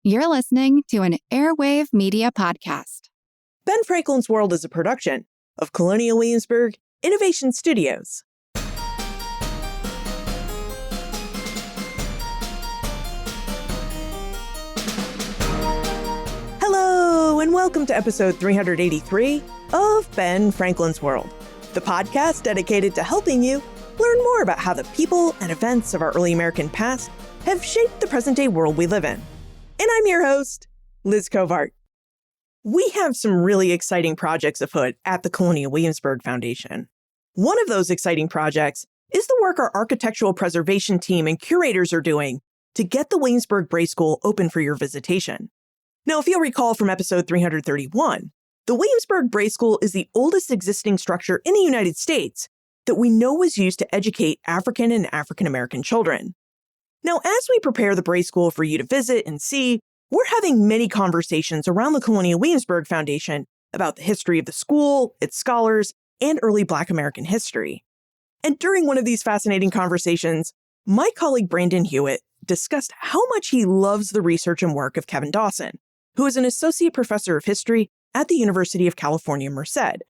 You're listening to an Airwave Media Podcast. Ben Franklin's World is a production of Colonial Williamsburg Innovation Studios. Hello, and welcome to episode 383 of Ben Franklin's World, the podcast dedicated to helping you learn more about how the people and events of our early American past have shaped the present-day world we live in. And I'm your host, Liz Covart. We have some really exciting projects afoot at the Colonial Williamsburg Foundation. One of those exciting projects is the work our architectural preservation team and curators are doing to get the Williamsburg Bray School open for your visitation. Now, if you'll recall from episode 331, the Williamsburg Bray School is the oldest existing structure in the United States that we know was used to educate African and African American children. Now, as we prepare the Bray School for you to visit and see, we're having many conversations around the Colonial Williamsburg Foundation about the history of the school, its scholars, and early Black American history. And during one of these fascinating conversations, my colleague Brandon Hewitt discussed how much he loves the research and work of Kevin Dawson, who is an associate professor of history at the University of California, Merced.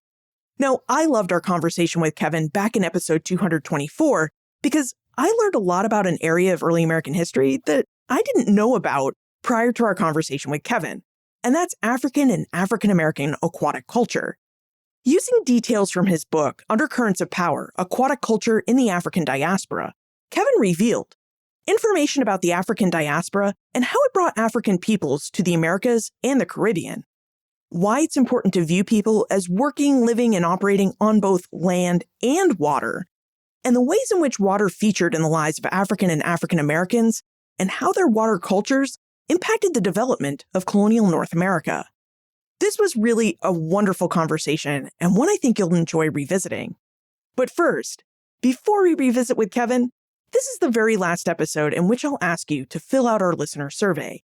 Now, I loved our conversation with Kevin back in episode 224 because I learned a lot about an area of early American history that I didn't know about prior to our conversation with Kevin, and that's African and African American aquatic culture. Using details from his book, Undercurrents of Power, Aquatic Culture in the African Diaspora, Kevin revealed information about the African diaspora and how it brought African peoples to the Americas and the Caribbean, why it's important to view people as working, living, and operating on both land and water, and the ways in which water featured in the lives of African and African Americans, and how their water cultures impacted the development of colonial North America. This was really a wonderful conversation, and one I think you'll enjoy revisiting. But first, before we revisit with Kevin, this is the very last episode in which I'll ask you to fill out our listener survey.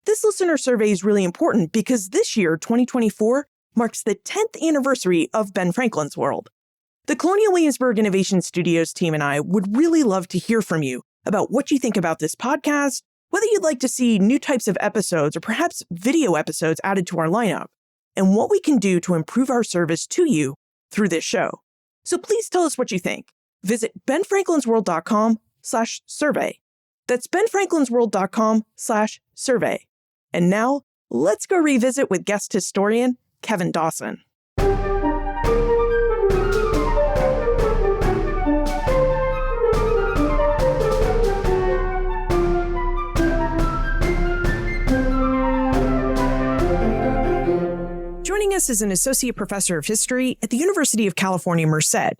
This listener survey is really important because this year, 2024, marks the 10th anniversary of Ben Franklin's World. The Colonial Williamsburg Innovation Studios team and I would really love to hear from you about what you think about this podcast, whether you'd like to see new types of episodes or perhaps video episodes added to our lineup, and what we can do to improve our service to you through this show. So please tell us what you think. Visit benfranklinsworld.com/survey. That's benfranklinsworld.com/survey. And now, let's go revisit with guest historian Kevin Dawson. Joining us is an associate professor of history at the University of California, Merced.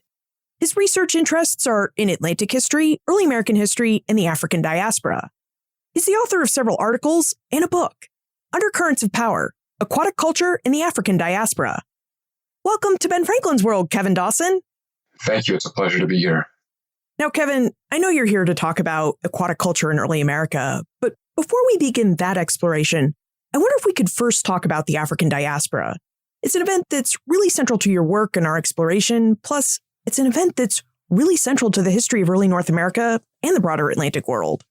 His research interests are in Atlantic history, early American history, and the African diaspora. He's the author of several articles and a book, Undercurrents of Power, Aquatic Culture in the African Diaspora. Welcome to Ben Franklin's World, Kevin Dawson. Thank you. It's a pleasure to be here. Now, Kevin, I know you're here to talk about aquatic culture in early America, but before we begin that exploration, I wonder if we could first talk about the African diaspora. It's an event that's really central to your work and our exploration, plus it's an event that's really central to the history of early North America and the broader Atlantic world.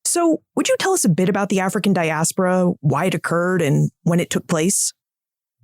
So, would you tell us a bit about the African diaspora, why it occurred, and when it took place?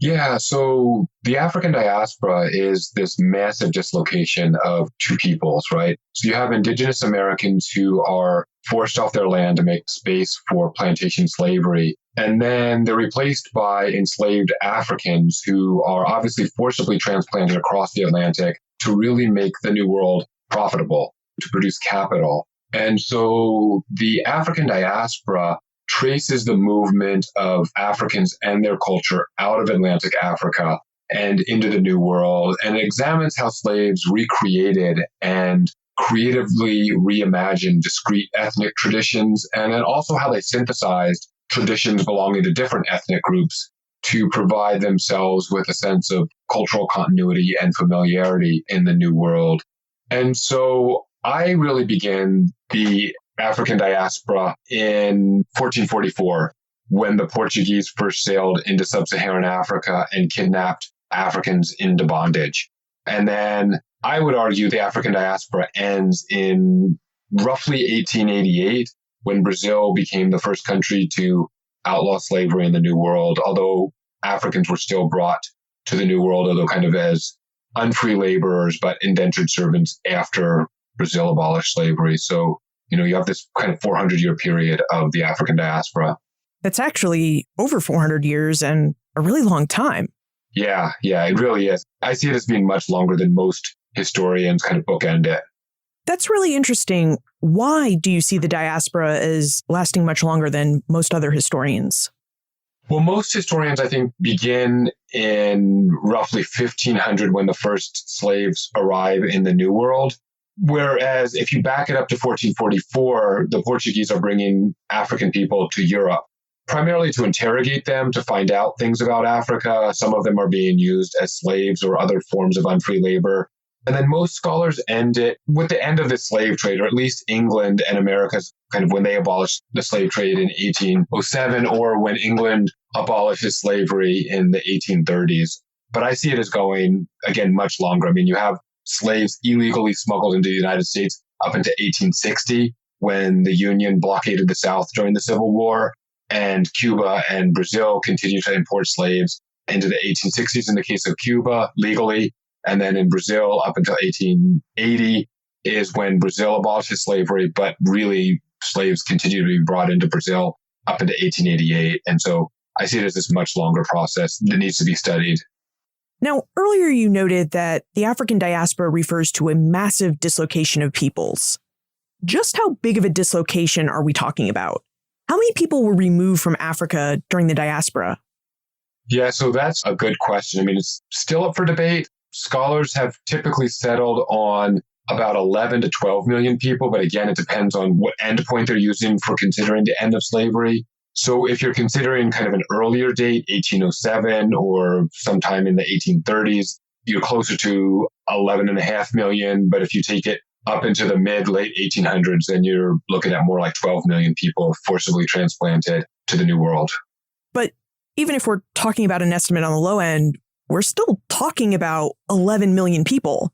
Yeah, so the African diaspora is this massive dislocation of two peoples, right? So you have indigenous Americans who are forced off their land to make space for plantation slavery. And then they're replaced by enslaved Africans who are obviously forcibly transplanted across the Atlantic to really make the New World profitable, to produce capital. And so the African diaspora traces the movement of Africans and their culture out of Atlantic Africa and into the New World, and examines how slaves recreated and creatively reimagined discrete ethnic traditions, and then also how they synthesized traditions belonging to different ethnic groups to provide themselves with a sense of cultural continuity and familiarity in the New World. And so I really began the African diaspora in 1444, when the Portuguese first sailed into sub-Saharan Africa and kidnapped Africans into bondage. And then I would argue the African diaspora ends in roughly 1888, when Brazil became the first country to outlaw slavery in the New World, although Africans were still brought to the New World, although kind of as unfree laborers, but indentured servants after Brazil abolished slavery. So, you have this kind of 400-year period of the African diaspora. That's actually over 400 years and a really long time. Yeah, it really is. I see it as being much longer than most historians kind of bookend it. That's really interesting. Why do you see the diaspora as lasting much longer than most other historians? Well, most historians, I think, begin in roughly 1500 when the first slaves arrive in the New World. Whereas if you back it up to 1444, the Portuguese are bringing African people to Europe, primarily to interrogate them, to find out things about Africa. Some of them are being used as slaves or other forms of unfree labor. And then most scholars end it with the end of the slave trade, or at least England and America's kind of when they abolished the slave trade in 1807, or when England abolishes slavery in the 1830s. But I see it as going, again, much longer. I mean, you have slaves illegally smuggled into the United States up into 1860, when the Union blockaded the South during the Civil War, and Cuba and Brazil continued to import slaves into the 1860s in the case of Cuba, legally. And then in Brazil, up until 1880 is when Brazil abolishes slavery, but really slaves continue to be brought into Brazil up into 1888. And so I see it as this much longer process that needs to be studied. Now, earlier you noted that the African diaspora refers to a massive dislocation of peoples. Just how big of a dislocation are we talking about? How many people were removed from Africa during the diaspora? Yeah, so that's a good question. I mean, it's still up for debate. Scholars have typically settled on about 11 to 12 million people, but again, it depends on what endpoint they're using for considering the end of slavery. So if you're considering kind of an earlier date, 1807 or sometime in the 1830s, you're closer to 11.5 million. But if you take it up into the late 1800s, then you're looking at more like 12 million people forcibly transplanted to the New World. But even if we're talking about an estimate on the low end, we're still talking about 11 million people.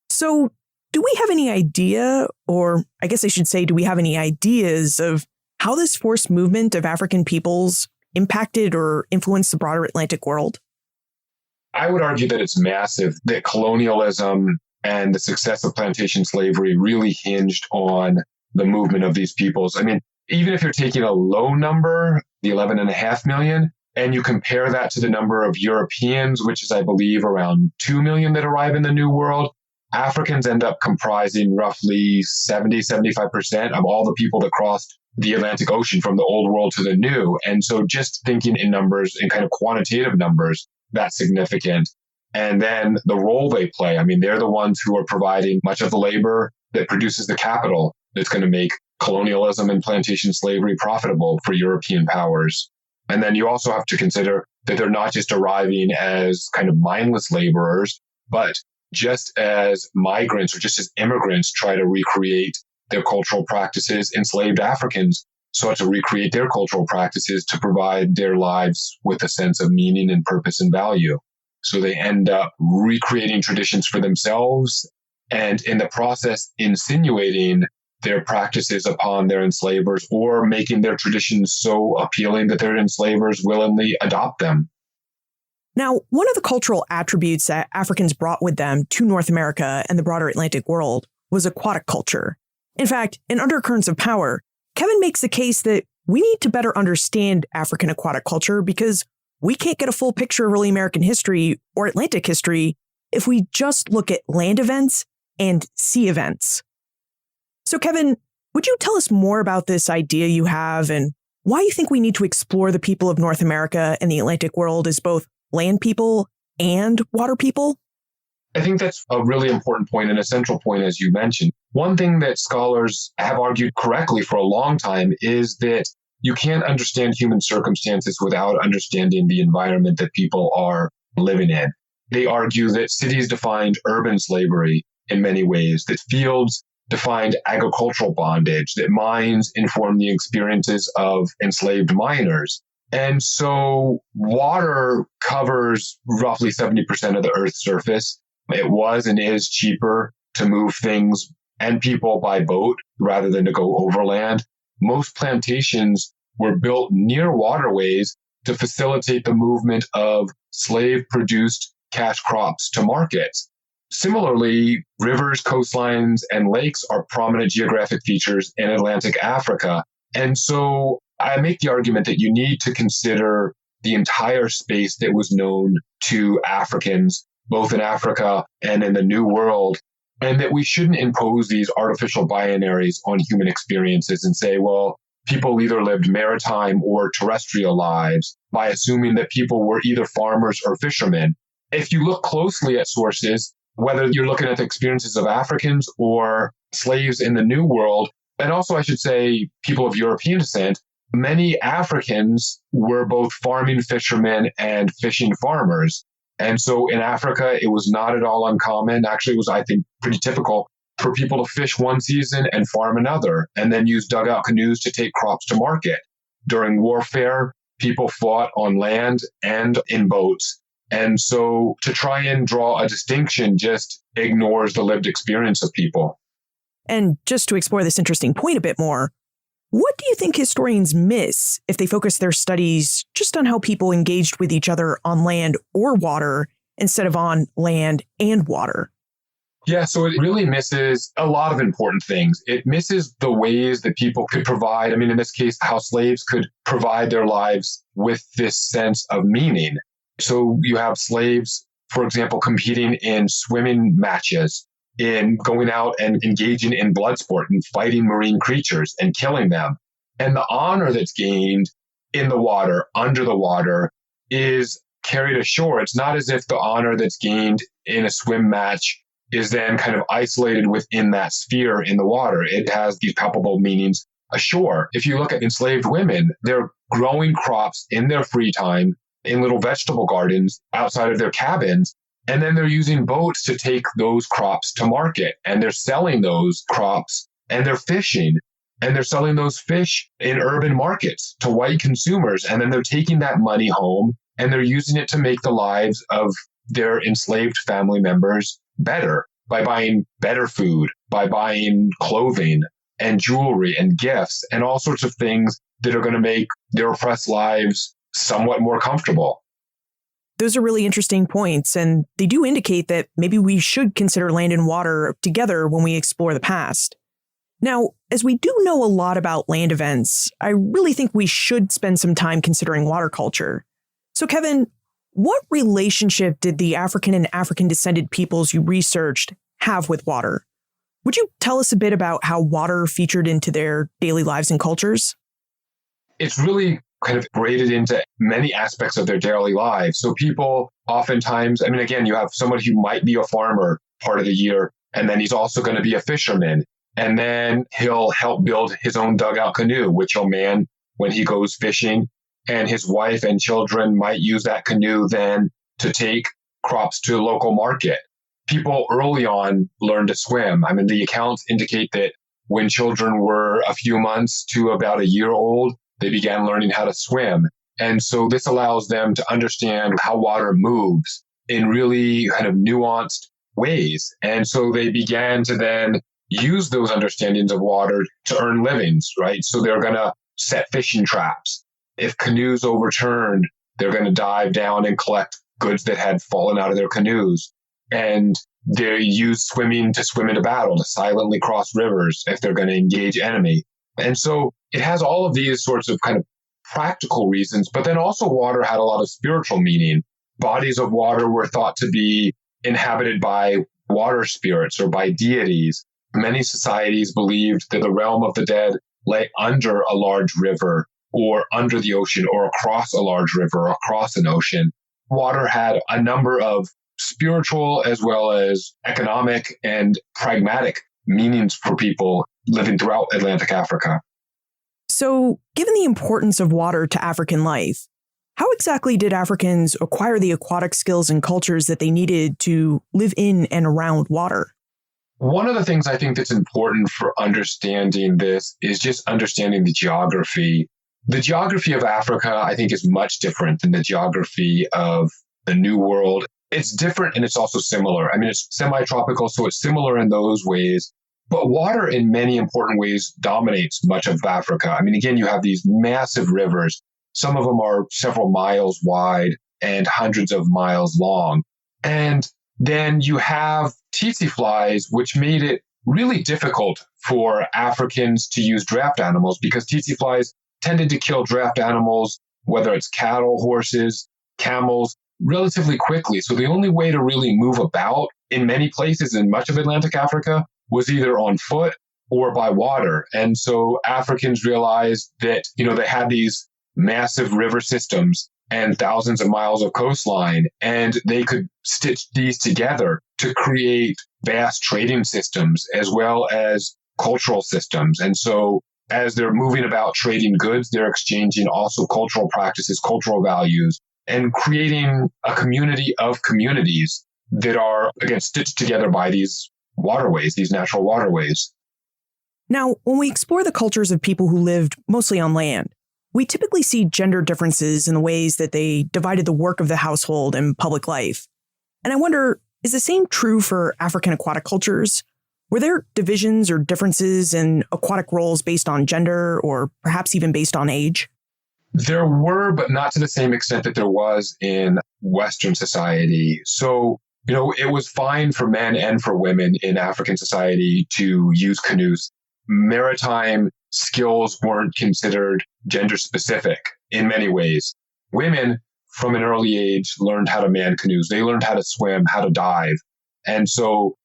So do we have any idea, or I guess I should say, do we have any ideas of how this forced movement of African peoples impacted or influenced the broader Atlantic world? I would argue that it's massive, that colonialism and the success of plantation slavery really hinged on the movement of these peoples. I mean, even if you're taking a low number, the 11.5 million, and you compare that to the number of Europeans, which is, I believe, around 2 million that arrive in the New World, Africans end up comprising roughly 70-75% of all the people that crossed the Atlantic Ocean from the old world to the new. And so just thinking in numbers, in kind of quantitative numbers, that's significant. And then the role they play, I mean, they're the ones who are providing much of the labor that produces the capital that's going to make colonialism and plantation slavery profitable for European powers. And then you also have to consider that they're not just arriving as kind of mindless laborers, but just as migrants or just as immigrants try to recreate their cultural practices, enslaved Africans sought to recreate their cultural practices to provide their lives with a sense of meaning and purpose and value. So they end up recreating traditions for themselves and in the process insinuating their practices upon their enslavers or making their traditions so appealing that their enslavers willingly adopt them. Now, one of the cultural attributes that Africans brought with them to North America and the broader Atlantic world was aquatic culture. In fact, in Undercurrents of Power, Kevin makes the case that we need to better understand African aquatic culture because we can't get a full picture of early American history or Atlantic history if we just look at land events and sea events. So, Kevin, would you tell us more about this idea you have and why you think we need to explore the people of North America and the Atlantic world as both land people and water people? I think that's a really important point and a central point, as you mentioned. One thing that scholars have argued correctly for a long time is that you can't understand human circumstances without understanding the environment that people are living in. They argue that cities defined urban slavery in many ways, that fields defined agricultural bondage, that mines informed the experiences of enslaved miners. And so water covers roughly 70% of the Earth's surface. It was and is cheaper to move things and people by boat rather than to go overland. Most plantations were built near waterways to facilitate the movement of slave-produced cash crops to markets. Similarly, rivers, coastlines, and lakes are prominent geographic features in Atlantic Africa. And so I make the argument that you need to consider the entire space that was known to Africans, both in Africa and in the New World, and that we shouldn't impose these artificial binaries on human experiences and say, well, people either lived maritime or terrestrial lives by assuming that people were either farmers or fishermen. If you look closely at sources, whether you're looking at the experiences of Africans or slaves in the New World, and also I should say people of European descent, many Africans were both farming fishermen and fishing farmers. And so in Africa, it was not at all uncommon. Actually, it was, I think, pretty typical for people to fish one season and farm another, and then use dugout canoes to take crops to market. During warfare, people fought on land and in boats. And so to try and draw a distinction just ignores the lived experience of people. And just to explore this interesting point a bit more, what do you think historians miss if they focus their studies just on how people engaged with each other on land or water instead of on land and water? Yeah, so it really misses a lot of important things. It misses the ways that people could provide, in this case, how slaves could provide their lives with this sense of meaning. So you have slaves, for example, competing in swimming matches, in going out and engaging in blood sport and fighting marine creatures and killing them. And the honor that's gained in the water, under the water, is carried ashore. It's not as if the honor that's gained in a swim match is then kind of isolated within that sphere in the water. It has these palpable meanings ashore. If you look at enslaved women, they're growing crops in their free time in little vegetable gardens outside of their cabins. And then they're using boats to take those crops to market. And they're selling those crops, and they're fishing, and they're selling those fish in urban markets to white consumers. And then they're taking that money home, and they're using it to make the lives of their enslaved family members better by buying better food, by buying clothing and jewelry and gifts and all sorts of things that are going to make their oppressed lives somewhat more comfortable. Those are really interesting points, and they do indicate that maybe we should consider land and water together when we explore the past. Now, as we do know a lot about land events, I really think we should spend some time considering water culture. So, Kevin, what relationship did the African and African-descended peoples you researched have with water? Would you tell us a bit about how water featured into their daily lives and cultures? It's really kind of braided into many aspects of their daily lives. So people oftentimes, again, you have somebody who might be a farmer part of the year, and then he's also going to be a fisherman. And then he'll help build his own dugout canoe, which he'll man when he goes fishing. And his wife and children might use that canoe then to take crops to the local market. People early on learn to swim. The accounts indicate that when children were a few months to about a year old, they began learning how to swim. And so this allows them to understand how water moves in really kind of nuanced ways. And so they began to then use those understandings of water to earn livings, right? So they're going to set fishing traps. If canoes overturned, they're going to dive down and collect goods that had fallen out of their canoes. And they use swimming to swim into battle, to silently cross rivers if they're going to engage enemy. And so it has all of these sorts of kind of practical reasons, but then also water had a lot of spiritual meaning. Bodies of water were thought to be inhabited by water spirits or by deities. Many societies believed that the realm of the dead lay under a large river or under the ocean or across a large river or across an ocean. Water had a number of spiritual as well as economic and pragmatic meanings for people living throughout Atlantic Africa. So, given the importance of water to African life, how exactly did Africans acquire the aquatic skills and cultures that they needed to live in and around water? One of the things I think that's important for understanding this is just understanding the geography. The geography of Africa, I think, is much different than the geography of the New World. It's different and it's also similar. It's semi-tropical, so it's similar in those ways. But water in many important ways dominates much of Africa. I mean, again, you have these massive rivers. Some of them are several miles wide and hundreds of miles long. And then you have tsetse flies, which made it really difficult for Africans to use draft animals because tsetse flies tended to kill draft animals, whether it's cattle, horses, camels, relatively quickly. So the only way to really move about in many places in much of Atlantic Africa was either on foot or by water. And so Africans realized that, they had these massive river systems and thousands of miles of coastline, and they could stitch these together to create vast trading systems as well as cultural systems. And so as they're moving about trading goods, they're exchanging also cultural practices, cultural values, and creating a community of communities that are, again, stitched together by these waterways, these natural waterways. Now, when we explore the cultures of people who lived mostly on land, we typically see gender differences in the ways that they divided the work of the household and public life. And I wonder, is the same true for African aquatic cultures? Were there divisions or differences in aquatic roles based on gender or perhaps even based on age? There were, but not to the same extent that there was in Western society. So, it was fine for men and for women in African society to use canoes. Maritime skills weren't considered gender specific in many ways. Women from an early age learned how to man canoes. They learned how to swim, how to dive. And so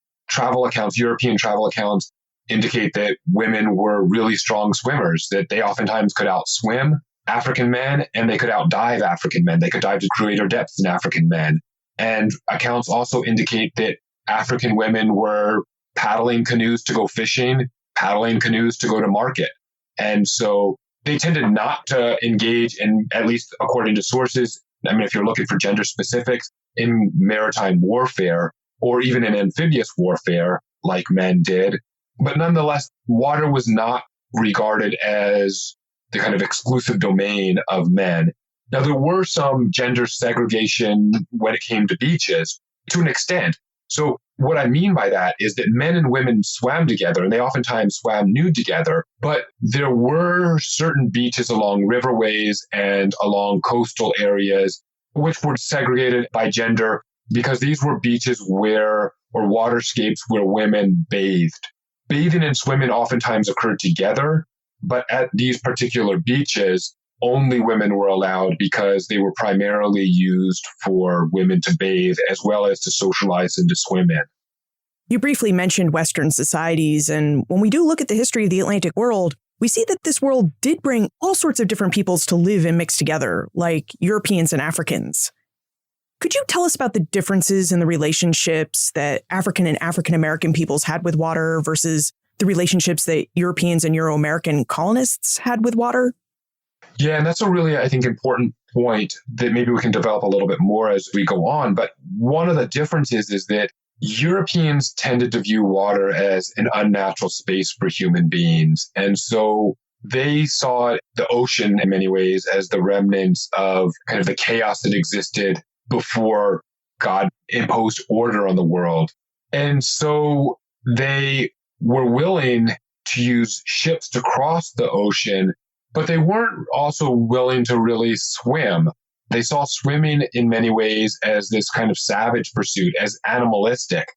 European travel accounts indicate that women were really strong swimmers, that they oftentimes could outswim African men and they could outdive African men. They could dive to greater depths than African men. And accounts also indicate that African women were paddling canoes to go fishing, paddling canoes to go to market. And so they tended not to engage in, at least according to sources, I mean, if you're looking for gender specifics, in maritime warfare or even in amphibious warfare like men did. But nonetheless, water was not regarded as the kind of exclusive domain of men. Now, there were some gender segregation when it came to beaches to an extent. So what I mean by that is that men and women swam together, and they oftentimes swam nude together, but there were certain beaches along riverways and along coastal areas which were segregated by gender because these were beaches or waterscapes where women bathed. Bathing and swimming oftentimes occurred together, but at these particular beaches, only women were allowed because they were primarily used for women to bathe as well as to socialize and to swim in. You briefly mentioned Western societies, and when we do look at the history of the Atlantic world, we see that this world did bring all sorts of different peoples to live and mix together, like Europeans and Africans. Could you tell us about the differences in the relationships that African and African American peoples had with water versus the relationships that Europeans and Euro-American colonists had with water? Yeah, and that's a really, I think, important point that maybe we can develop a little bit more as we go on. But one of the differences is that Europeans tended to view water as an unnatural space for human beings. And so they saw the ocean in many ways as the remnants of kind of the chaos that existed before God imposed order on the world. And so they were willing to use ships to cross the ocean, but they weren't also willing to really swim. They saw swimming in many ways as this kind of savage pursuit, as animalistic.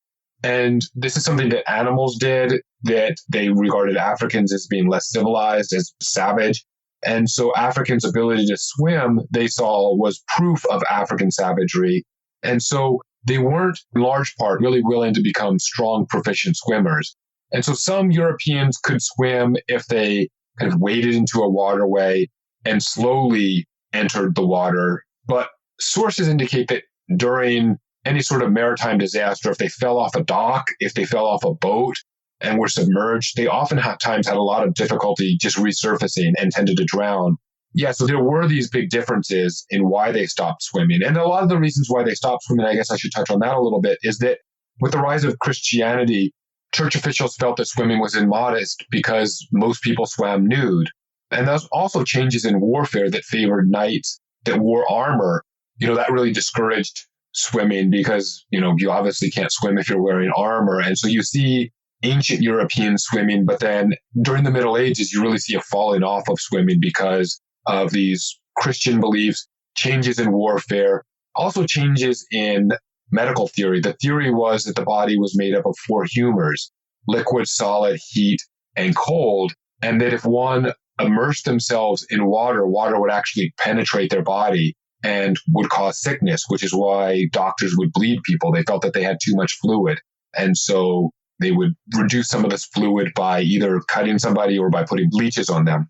And this is something that animals did, that they regarded Africans as being less civilized, as savage. And so Africans' ability to swim, they saw, was proof of African savagery. And so they weren't, in large part, really willing to become strong, proficient swimmers. And so some Europeans could swim if they kind of waded into a waterway and slowly entered the water. But sources indicate that during any sort of maritime disaster, if they fell off a dock, if they fell off a boat and were submerged, they oftentimes had a lot of difficulty just resurfacing and tended to drown. Yeah, so there were these big differences in why they stopped swimming. And a lot of the reasons why they stopped swimming, I guess I should touch on that a little bit, is that with the rise of Christianity, church officials felt that swimming was immodest because most people swam nude. And there's also changes in warfare that favored knights that wore armor. That really discouraged swimming because, you obviously can't swim if you're wearing armor. And so you see ancient European swimming, but then during the Middle Ages, you really see a falling off of swimming because of these Christian beliefs, changes in warfare, also changes in medical theory. The theory was that the body was made up of four humors: liquid, solid, heat, and cold, and that if one immersed themselves in water, water would actually penetrate their body and would cause sickness, which is why doctors would bleed people. They felt that they had too much fluid. And so they would reduce some of this fluid by either cutting somebody or by putting bleaches on them.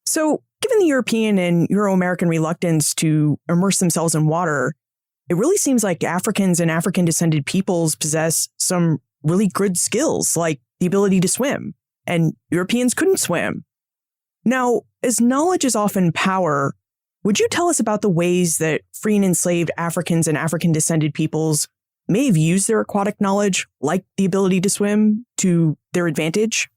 So, given the European and Euro-American reluctance to immerse themselves in water, it really seems like Africans and African-descended peoples possess some really good skills, like the ability to swim, and Europeans couldn't swim. Now, as knowledge is often power, would you tell us about the ways that free and enslaved Africans and African-descended peoples may have used their aquatic knowledge, like the ability to swim, to their advantage?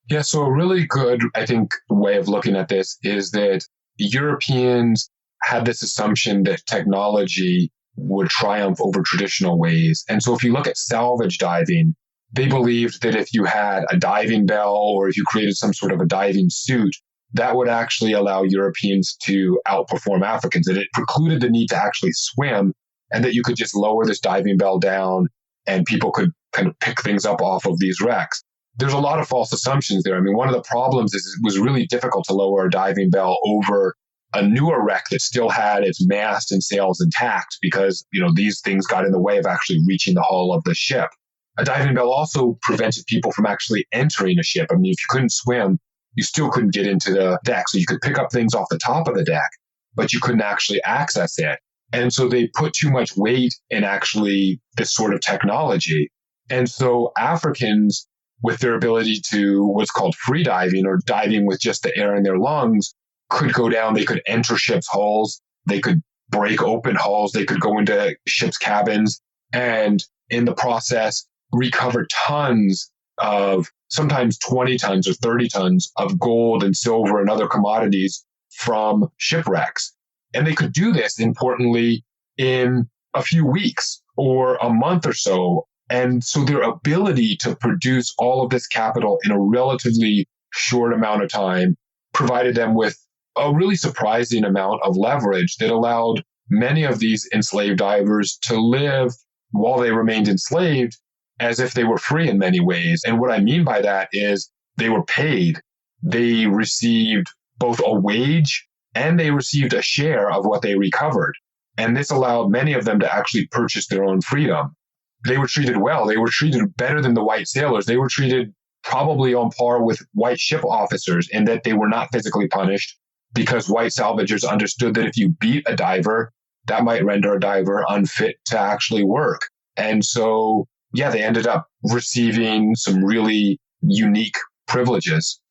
Yeah, so a really good, I think, way of looking at this is that Europeans had this assumption that technology would triumph over traditional ways. And so if you look at salvage diving, they believed that if you had a diving bell or if you created some sort of a diving suit, that would actually allow Europeans to outperform Africans, that it precluded the need to actually swim, and that you could just lower this diving bell down and people could kind of pick things up off of these wrecks. There's a lot of false assumptions there. I mean, one of the problems is it was really difficult to lower a diving bell over a newer wreck that still had its mast and sails intact because, these things got in the way of actually reaching the hull of the ship. A diving bell also prevented people from actually entering a ship. I mean, if you couldn't swim, you still couldn't get into the deck. So you could pick up things off the top of the deck, but you couldn't actually access it. And so they put too much weight in actually this sort of technology. And so Africans, with their ability to what's called free diving or diving with just the air in their lungs, could go down. They could enter ships' hulls. They could break open hulls. They could go into ships' cabins and in the process recover tons of, sometimes 20 tons or 30 tons of gold and silver and other commodities from shipwrecks. And they could do this, importantly, in a few weeks or a month or so. And so their ability to produce all of this capital in a relatively short amount of time provided them with a really surprising amount of leverage that allowed many of these enslaved divers to live while they remained enslaved as if they were free in many ways. And what I mean by that is they were paid. They received both a wage and they received a share of what they recovered. And this allowed many of them to actually purchase their own freedom. They were treated well. They were treated better than the white sailors. They were treated probably on par with white ship officers in that they were not physically punished because white salvagers understood that if you beat a diver, that might render a diver unfit to actually work. And so, yeah, they ended up receiving some really unique privileges.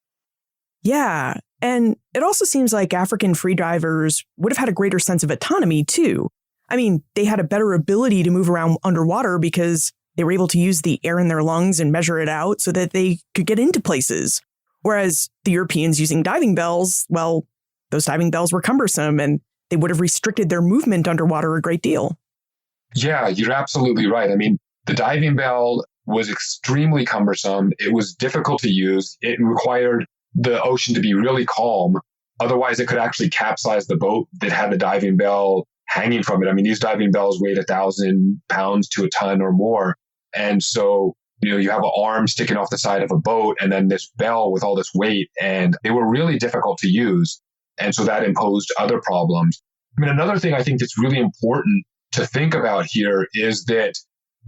Yeah. And it also seems like African free divers would have had a greater sense of autonomy, too. I mean, they had a better ability to move around underwater because they were able to use the air in their lungs and measure it out so that they could get into places. Whereas the Europeans using diving bells, well, those diving bells were cumbersome and they would have restricted their movement underwater a great deal. Yeah, you're absolutely right. I mean, the diving bell was extremely cumbersome. It was difficult to use. It required the ocean to be really calm. Otherwise, it could actually capsize the boat that had the diving bell hanging from it. I mean, these diving bells weighed 1,000 pounds to a ton or more. And so, you have an arm sticking off the side of a boat and then this bell with all this weight, and they were really difficult to use. And so that imposed other problems. I mean, another thing I think that's really important to think about here is that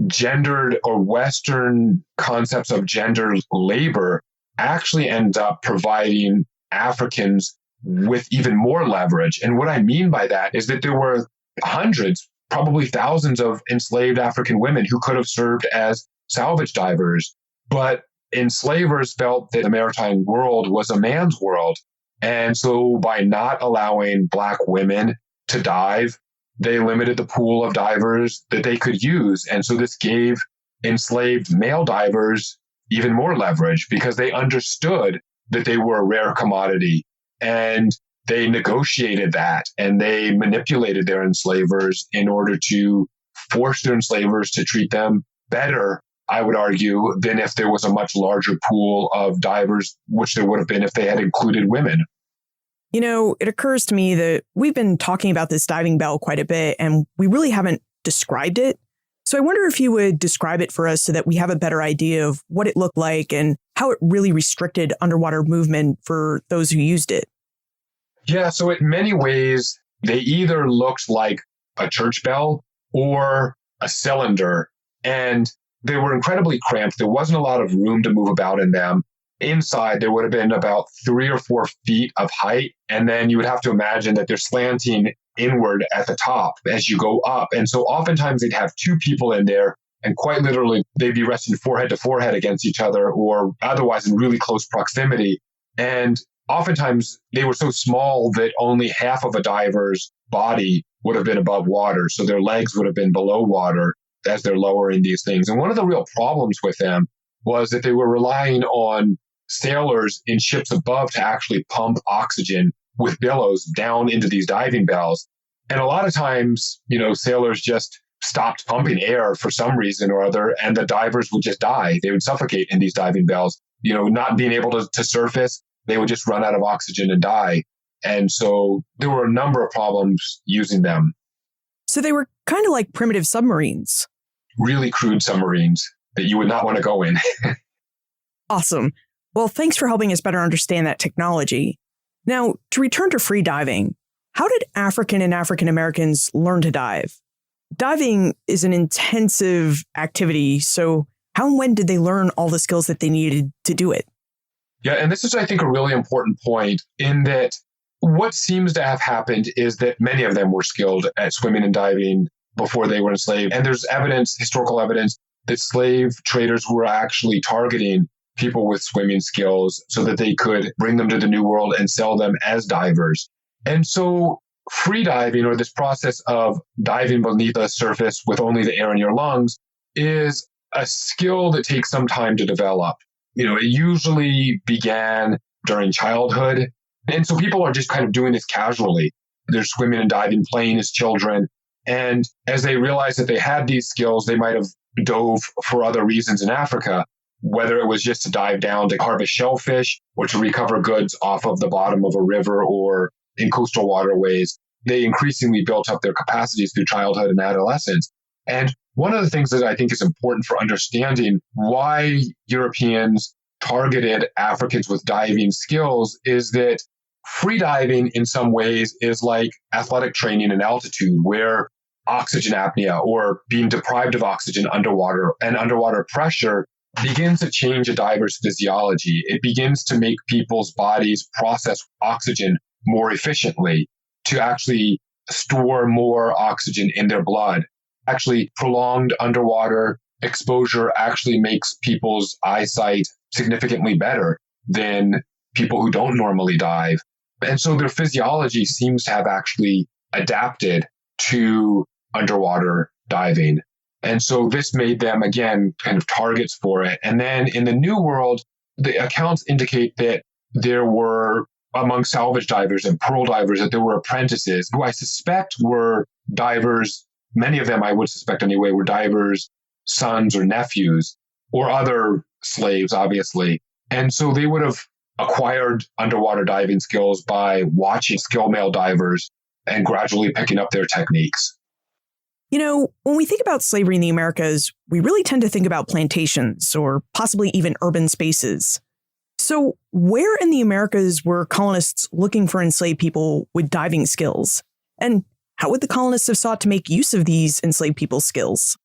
gendered or Western concepts of gendered labor actually end up providing Africans with even more leverage. And what I mean by that is that there were hundreds, probably thousands of enslaved African women who could have served as salvage divers. But enslavers felt that the maritime world was a man's world. And so by not allowing Black women to dive, they limited the pool of divers that they could use. And so this gave enslaved male divers even more leverage because they understood that they were a rare commodity. And they negotiated that and they manipulated their enslavers in order to force their enslavers to treat them better I would argue, than if there was a much larger pool of divers, which there would have been if they had included women. You know, it occurs to me that we've been talking about this diving bell quite a bit, and we really haven't described it. So I wonder if you would describe it for us so that we have a better idea of what it looked like and how it really restricted underwater movement for those who used it. Yeah, so in many ways, they either looked like a church bell or a cylinder, and they were incredibly cramped. There wasn't a lot of room to move about in them. Inside, there would have been about 3 or 4 feet of height, and then you would have to imagine that they're slanting inward at the top as you go up. And so oftentimes they'd have 2 people in there, and quite literally, they'd be resting forehead to forehead against each other or otherwise in really close proximity. And oftentimes they were so small that only half of a diver's body would have been above water. So their legs would have been below water as they're lowering these things. And one of the real problems with them was that they were relying on sailors in ships above to actually pump oxygen with billows down into these diving bells. And a lot of times, sailors just stopped pumping air for some reason or other, and the divers would just die. They would suffocate in these diving bells, not being able to surface. They would just run out of oxygen and die. And so there were a number of problems using them. So they were kind of like primitive submarines. Really crude submarines that you would not want to go in. Awesome. Well, thanks for helping us better understand that technology. Now, to return to free diving, how did African and African Americans learn to dive? Diving is an intensive activity, so how and when did they learn all the skills that they needed to do it? Yeah, and this is, I think, a really important point in that what seems to have happened is that many of them were skilled at swimming and diving before they were enslaved. And there's historical evidence, that slave traders were actually targeting people with swimming skills so that they could bring them to the New World and sell them as divers. And so free diving, or this process of diving beneath the surface with only the air in your lungs, is a skill that takes some time to develop. It usually began during childhood. And so people are just kind of doing this casually. They're swimming and diving, playing as children. And as they realized that they had these skills, they might have dove for other reasons in Africa, whether it was just to dive down to harvest shellfish or to recover goods off of the bottom of a river or in coastal waterways. They increasingly built up their capacities through childhood and adolescence. And one of the things that I think is important for understanding why Europeans targeted Africans with diving skills is that free diving in some ways is like athletic training in altitude, where oxygen apnea or being deprived of oxygen underwater and underwater pressure begins to change a diver's physiology. It begins to make people's bodies process oxygen more efficiently to actually store more oxygen in their blood. Actually, prolonged underwater exposure actually makes people's eyesight significantly better than people who don't normally dive. And so their physiology seems to have actually adapted to underwater diving. And so this made them, again, kind of targets for it. And then in the New World, the accounts indicate that there were, among salvage divers and pearl divers, that there were apprentices who I suspect were divers. Many of them, I would suspect anyway, were divers' sons or nephews or other slaves, obviously. And so they would have acquired underwater diving skills by watching skilled male divers and gradually picking up their techniques. When we think about slavery in the Americas, we really tend to think about plantations or possibly even urban spaces. So where in the Americas were colonists looking for enslaved people with diving skills? And how would the colonists have sought to make use of these enslaved people's skills?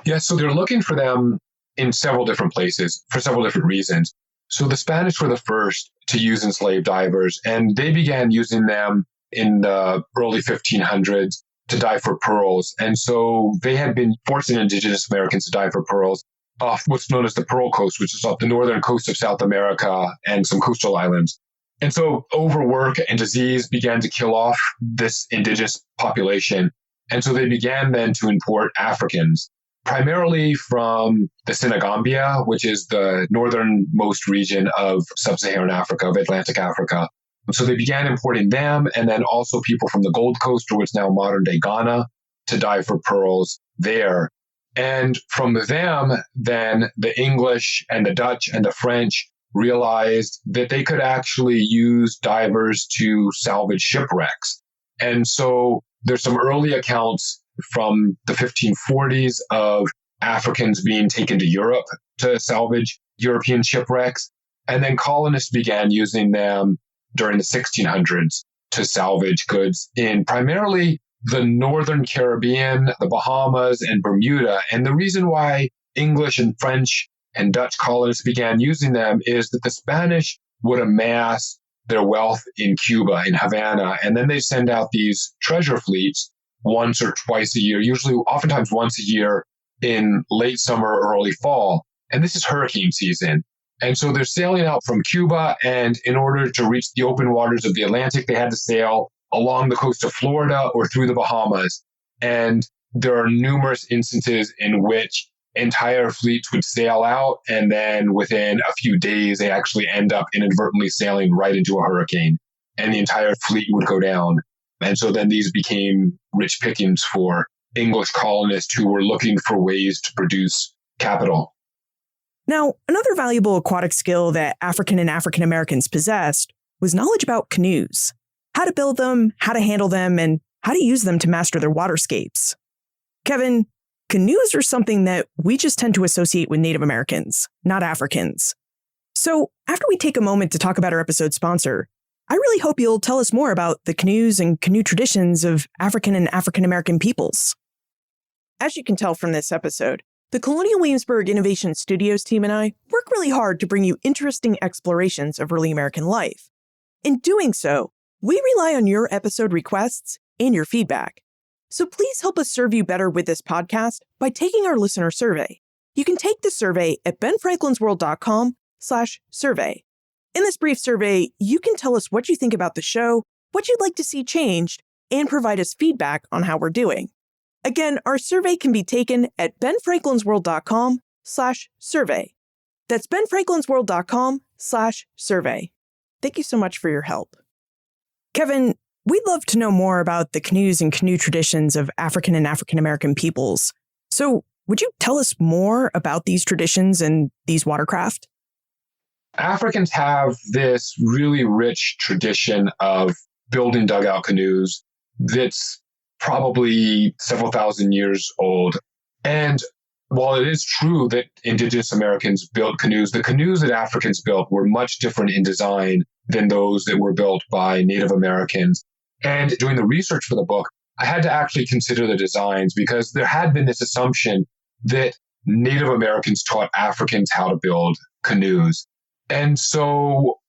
Yeah, so they're looking for them in several different places for several different reasons. So the Spanish were the first to use enslaved divers, and they began using them in the early 1500s to dive for pearls. And so they had been forcing indigenous Americans to dive for pearls off what's known as the Pearl Coast, which is off the northern coast of South America and some coastal islands. And so overwork and disease began to kill off this indigenous population. And so they began then to import Africans, primarily from the Senegambia, which is the northernmost region of sub-Saharan Africa, of Atlantic Africa. So they began importing them, and then also people from the Gold Coast, or what's now modern-day Ghana, to dive for pearls there. And from them, then the English and the Dutch and the French realized that they could actually use divers to salvage shipwrecks. And so there's some early accounts from the 1540s of Africans being taken to Europe to salvage European shipwrecks. And then colonists began using them during the 1600s to salvage goods in primarily the Northern Caribbean, the Bahamas, and Bermuda. And the reason why English and French and Dutch colonists began using them is that the Spanish would amass their wealth in Cuba, in Havana, and then they send out these treasure fleets once or twice a year, usually oftentimes once a year in late summer or early fall. And this is hurricane season. And so they're sailing out from Cuba, and in order to reach the open waters of the Atlantic, they had to sail along the coast of Florida or through the Bahamas. And there are numerous instances in which entire fleets would sail out, and then within a few days, they actually end up inadvertently sailing right into a hurricane, and the entire fleet would go down. And so then these became rich pickings for English colonists who were looking for ways to produce capital. Now, another valuable aquatic skill that African and African Americans possessed was knowledge about canoes, how to build them, how to handle them, and how to use them to master their waterscapes. Kevin, canoes are something that we just tend to associate with Native Americans, not Africans. So after we take a moment to talk about our episode sponsor, I really hope you'll tell us more about the canoes and canoe traditions of African and African American peoples. As you can tell from this episode, the Colonial Williamsburg Innovation Studios team and I work really hard to bring you interesting explorations of early American life. In doing so, we rely on your episode requests and your feedback. So please help us serve you better with this podcast by taking our listener survey. You can take the survey at benfranklinsworld.com/survey. In this brief survey, you can tell us what you think about the show, what you'd like to see changed, and provide us feedback on how we're doing. Again, our survey can be taken at benfranklinsworld.com/survey. That's benfranklinsworld.com/survey. Thank you so much for your help. Kevin, we'd love to know more about the canoes and canoe traditions of African and African American peoples. So would you tell us more about these traditions and these watercraft? Africans have this really rich tradition of building dugout canoes that's probably several thousand years old. And while it is true that indigenous Americans built canoes, the canoes that Africans built were much different in design than those that were built by Native Americans. And doing the research for the book, I had to actually consider the designs because there had been this assumption that Native Americans taught Africans how to build canoes. And so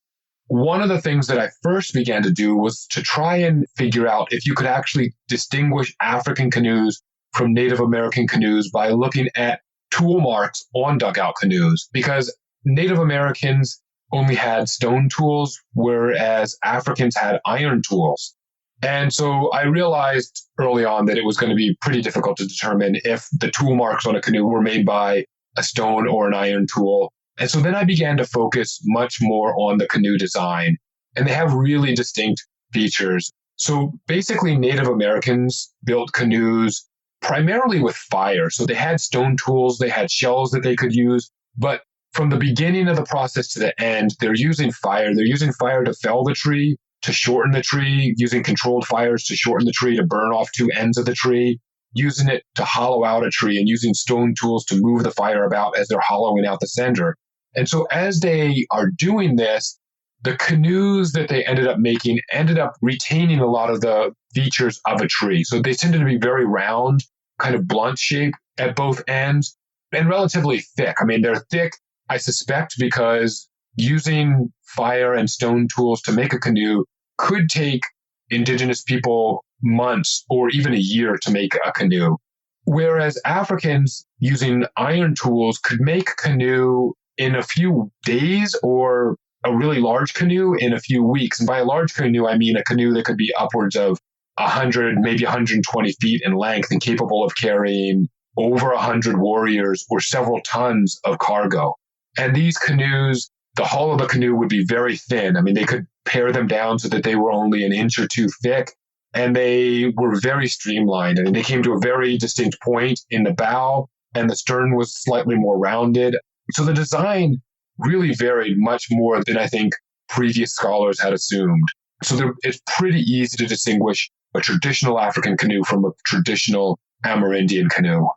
one of the things that I first began to do was to try and figure out if you could actually distinguish African canoes from Native American canoes by looking at tool marks on dugout canoes, because Native Americans only had stone tools, whereas Africans had iron tools. And so I realized early on that it was going to be pretty difficult to determine if the tool marks on a canoe were made by a stone or an iron tool. And so then I began to focus much more on the canoe design, and they have really distinct features. So basically, Native Americans built canoes primarily with fire. So they had stone tools, they had shells that they could use, but from the beginning of the process to the end, they're using fire. They're using fire to fell the tree, to shorten the tree, using controlled fires to shorten the tree, to burn off two ends of the tree, using it to hollow out a tree, and using stone tools to move the fire about as they're hollowing out the center. And so as they are doing this, the canoes that they ended up making ended up retaining a lot of the features of a tree. So they tended to be very round, kind of blunt shape at both ends, and relatively thick. I mean, they're thick, I suspect, because using fire and stone tools to make a canoe could take indigenous people months or even a year to make a canoe. Whereas Africans using iron tools could make a canoe in a few days, or a really large canoe in a few weeks. And by a large canoe, I mean a canoe that could be upwards of 100, maybe 120 feet in length and capable of carrying over 100 warriors or several tons of cargo. And these canoes, the hull of the canoe would be very thin. I mean, they could pare them down so that they were only an inch or two thick, and they were very streamlined. I mean, they came to a very distinct point in the bow, and the stern was slightly more rounded. So the design really varied much more than I think previous scholars had assumed. So it's pretty easy to distinguish a traditional African canoe from a traditional Amerindian canoe.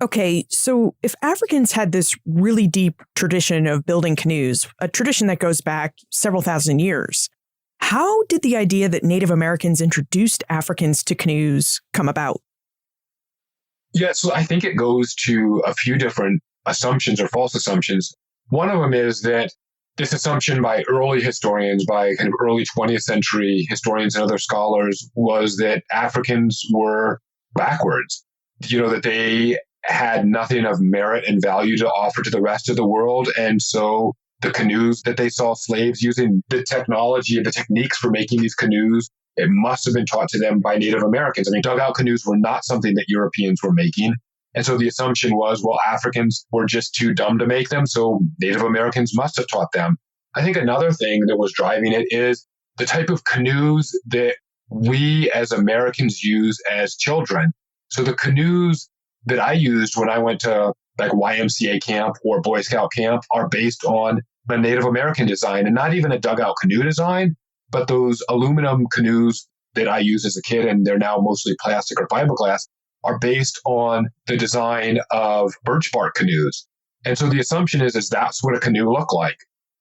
Okay, so if Africans had this really deep tradition of building canoes, a tradition that goes back several thousand years, how did the idea that Native Americans introduced Africans to canoes come about? Yeah, so I think it goes to a few different assumptions or false assumptions. One of them is that this assumption by early historians, by kind of early 20th century historians and other scholars, was that Africans were backwards, that they had nothing of merit and value to offer to the rest of the world. And so the canoes that they saw slaves using, the technology and the techniques for making these canoes, it must have been taught to them by Native Americans. I mean, dugout canoes were not something that Europeans were making. And so the assumption was, well, Africans were just too dumb to make them, so Native Americans must have taught them. I think another thing that was driving it is the type of canoes that we as Americans use as children. So the canoes that I used when I went to like YMCA camp or Boy Scout camp are based on a Native American design, and not even a dugout canoe design, but those aluminum canoes that I used as a kid, and they're now mostly plastic or fiberglass, are based on the design of birch bark canoes. And so the assumption is that's what a canoe looked like.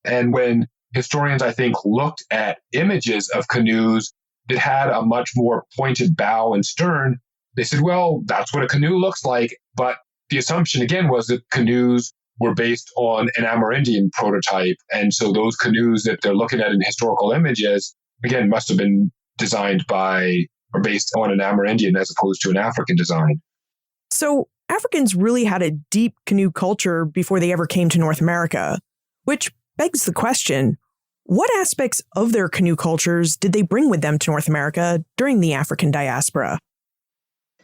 And when historians, I think, looked at images of canoes that had a much more pointed bow and stern, they said, well, that's what a canoe looks like. But the assumption, again, was that canoes were based on an Amerindian prototype. And so those canoes that they're looking at in historical images, again, must have been designed by or based on an Amerindian as opposed to an African design. So Africans really had a deep canoe culture before they ever came to North America, which begs the question, what aspects of their canoe cultures did they bring with them to North America during the African diaspora?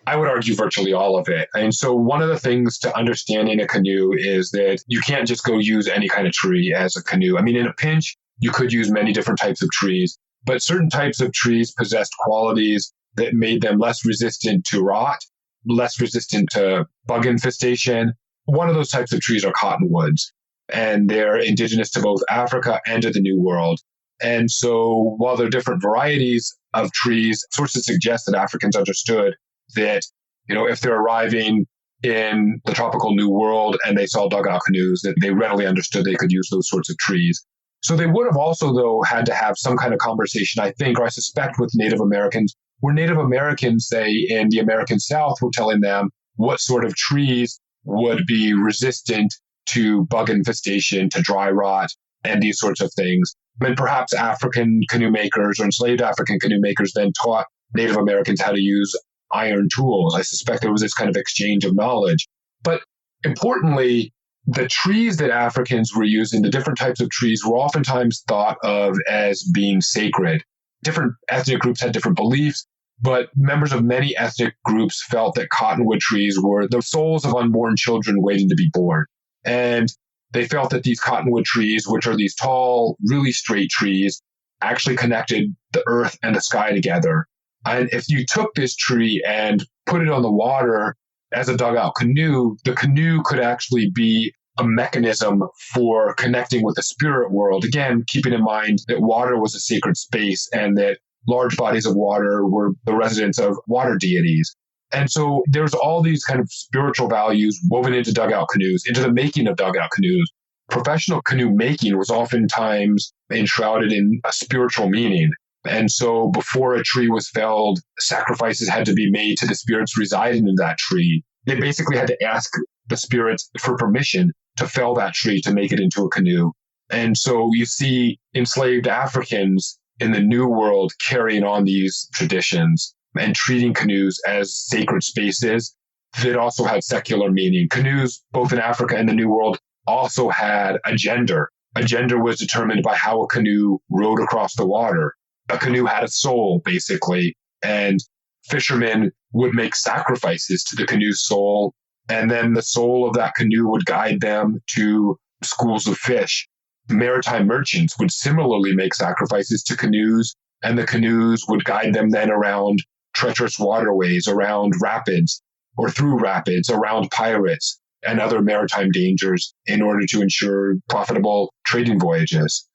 I would argue virtually all of it. And so one of the things to understanding a canoe is that you can't just go use any kind of tree as a canoe. I mean, in a pinch, you could use many different types of trees, but certain types of trees possessed qualities that made them less resistant to rot, less resistant to bug infestation. One of those types of trees are cottonwoods, and they're indigenous to both Africa and to the New World. And so while there are different varieties of trees, sources suggest that Africans understood that, if they're arriving in the tropical New World and they saw dugout canoes, that they readily understood they could use those sorts of trees. So they would have also, though, had to have some kind of conversation, I think, or I suspect, with Native Americans, where Native Americans, say, in the American South, were telling them what sort of trees would be resistant to bug infestation, to dry rot, and these sorts of things. And perhaps African canoe makers or enslaved African canoe makers then taught Native Americans how to use iron tools. I suspect there was this kind of exchange of knowledge. But importantly, the trees that Africans were using, the different types of trees, were oftentimes thought of as being sacred. Different ethnic groups had different beliefs, but members of many ethnic groups felt that cottonwood trees were the souls of unborn children waiting to be born. And they felt that these cottonwood trees, which are these tall, really straight trees, actually connected the earth and the sky together. And if you took this tree and put it on the water as a dugout canoe, the canoe could actually be a mechanism for connecting with the spirit world. Again, keeping in mind that water was a sacred space and that large bodies of water were the residence of water deities. And so there's all these kind of spiritual values woven into dugout canoes, into the making of dugout canoes. Professional canoe making was oftentimes enshrouded in a spiritual meaning. And so before a tree was felled, sacrifices had to be made to the spirits residing in that tree. They basically had to ask the spirits for permission to fell that tree to make it into a canoe. And so you see enslaved Africans in the New World carrying on these traditions and treating canoes as sacred spaces that also had secular meaning. Canoes, both in Africa and the New World, also had a gender. A gender was determined by how a canoe rode across the water. A canoe had a soul, basically, and fishermen would make sacrifices to the canoe's soul, and then the soul of that canoe would guide them to schools of fish. Maritime merchants would similarly make sacrifices to canoes, and the canoes would guide them then around treacherous waterways, around rapids. or through rapids, around pirates and other maritime dangers in order to ensure profitable trading voyages.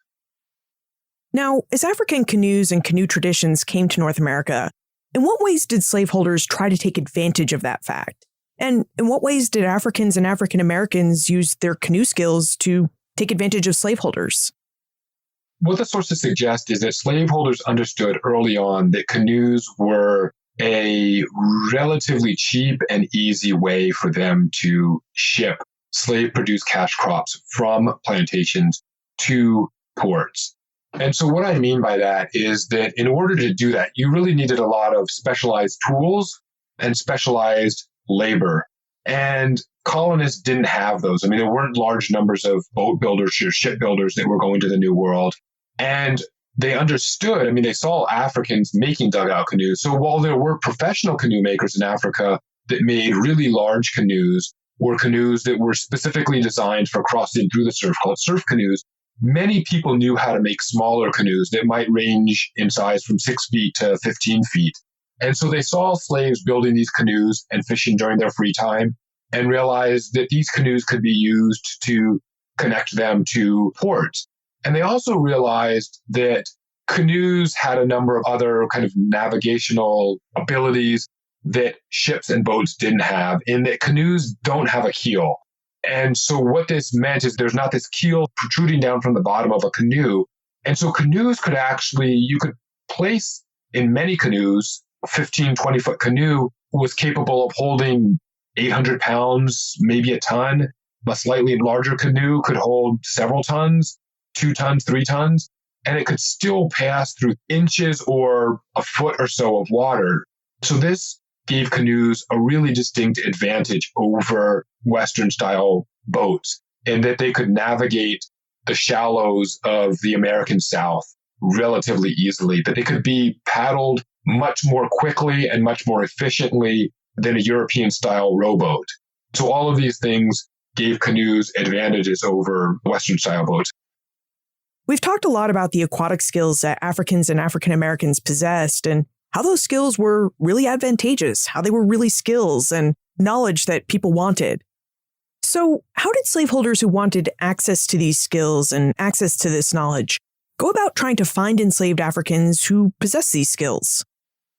Now, as African canoes and canoe traditions came to North America, in what ways did slaveholders try to take advantage of that fact? And in what ways did Africans and African Americans use their canoe skills to take advantage of slaveholders? What the sources suggest is that slaveholders understood early on that canoes were a relatively cheap and easy way for them to ship slave-produced cash crops from plantations to ports. And so what I mean by that is that in order to do that, you really needed a lot of specialized tools and specialized labor. And colonists didn't have those. I mean, there weren't large numbers of boat builders or shipbuilders that were going to the New World. And they understood, I mean, they saw Africans making dugout canoes. So while there were professional canoe makers in Africa that made really large canoes, or canoes that were specifically designed for crossing through the surf, called surf canoes, many people knew how to make smaller canoes that might range in size from 6 feet to 15 feet. And so they saw slaves building these canoes and fishing during their free time and realized that these canoes could be used to connect them to ports. And they also realized that canoes had a number of other kind of navigational abilities that ships and boats didn't have, in that canoes don't have a keel. And so what this meant is there's not this keel protruding down from the bottom of a canoe. And so canoes could actually, you could place in many canoes, a 15, 20-foot canoe was capable of holding 800 pounds, maybe a ton. A slightly larger canoe could hold several tons, 2 tons, 3 tons, and it could still pass through inches or a foot or so of water. So this gave canoes a really distinct advantage over Western-style boats, in that they could navigate the shallows of the American South relatively easily, that they could be paddled much more quickly and much more efficiently than a European-style rowboat. So all of these things gave canoes advantages over Western-style boats. We've talked a lot about the aquatic skills that Africans and African Americans possessed and how those skills were really advantageous, how they were really skills and knowledge that people wanted. So how did slaveholders who wanted access to these skills and access to this knowledge go about trying to find enslaved Africans who possess these skills?